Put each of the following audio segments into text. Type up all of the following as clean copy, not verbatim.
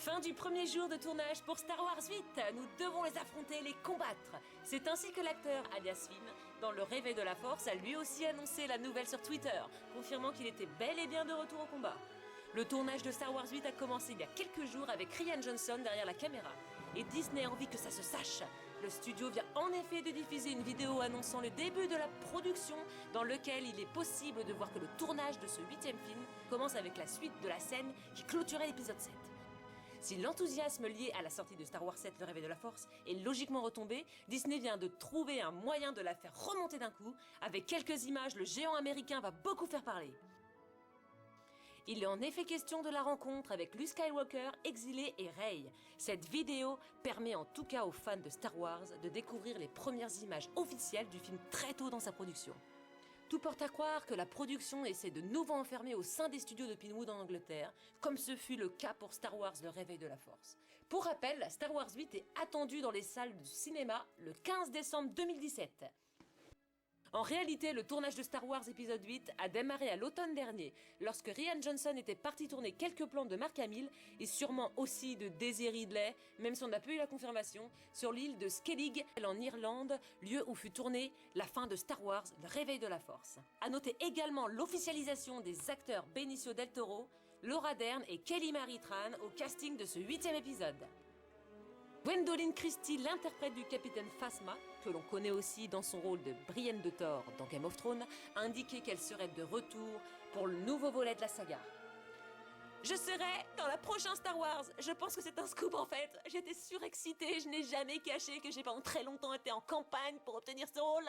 Fin du premier jour de tournage pour Star Wars 8, nous devons les affronter, les combattre. C'est ainsi que l'acteur, alias Finn, dans Le Réveil de la Force, a lui aussi annoncé la nouvelle sur Twitter, confirmant qu'il était bel et bien de retour au combat. Le tournage de Star Wars 8 a commencé il y a quelques jours avec Rian Johnson derrière la caméra. Et Disney a envie que ça se sache. Le studio vient en effet de diffuser une vidéo annonçant le début de la production dans lequel il est possible de voir que le tournage de ce 8e film commence avec la suite de la scène qui clôturait l'épisode 7. Si l'enthousiasme lié à la sortie de Star Wars 7, Le Réveil de la Force, est logiquement retombé, Disney vient de trouver un moyen de la faire remonter d'un coup. Avec quelques images, le géant américain va beaucoup faire parler. Il est en effet question de la rencontre avec Luke Skywalker, exilé et Rey. Cette vidéo permet en tout cas aux fans de Star Wars de découvrir les premières images officielles du film très tôt dans sa production. Tout porte à croire que la production essaie de nouveau enfermer au sein des studios de Pinewood en Angleterre, comme ce fut le cas pour Star Wars Le Réveil de la Force. Pour rappel, Star Wars 8 est attendu dans les salles de cinéma le 15 décembre 2017. En réalité, le tournage de Star Wars épisode 8 a démarré à l'automne dernier, lorsque Rian Johnson était parti tourner quelques plans de Mark Hamill et sûrement aussi de Daisy Ridley, même si on n'a pas eu la confirmation, sur l'île de Skellig en Irlande, lieu où fut tournée la fin de Star Wars, Le Réveil de la Force. À noter également l'officialisation des acteurs Benicio del Toro, Laura Dern et Kelly Marie Tran au casting de ce 8e épisode. Gwendoline Christie, l'interprète du capitaine Phasma, que l'on connaît aussi dans son rôle de Brienne de Thor dans Game of Thrones, a indiqué qu'elle serait de retour pour le nouveau volet de la saga. Je serai dans la prochaine Star Wars. Je pense que c'est un scoop en fait. J'étais surexcitée, je n'ai jamais caché que j'ai pendant très longtemps été en campagne pour obtenir ce rôle.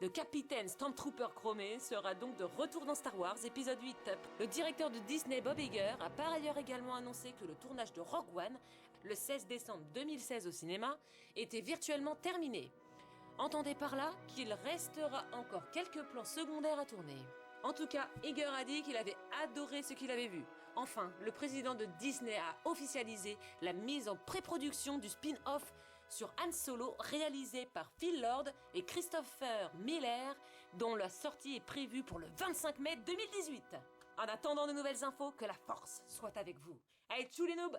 Le capitaine Stormtrooper chromé sera donc de retour dans Star Wars épisode 8. Le directeur de Disney, Bob Iger, a par ailleurs également annoncé que le tournage de Rogue One, le 16 décembre 2016 au cinéma, était virtuellement terminé. Entendez par là qu'il restera encore quelques plans secondaires à tourner. En tout cas, Iger a dit qu'il avait adoré ce qu'il avait vu. Enfin, le président de Disney a officialisé la mise en pré-production du spin-off sur Han Solo réalisé par Phil Lord et Christopher Miller, dont la sortie est prévue pour le 25 mai 2018. En attendant de nouvelles infos, que la force soit avec vous. Allez, tchou les noobs!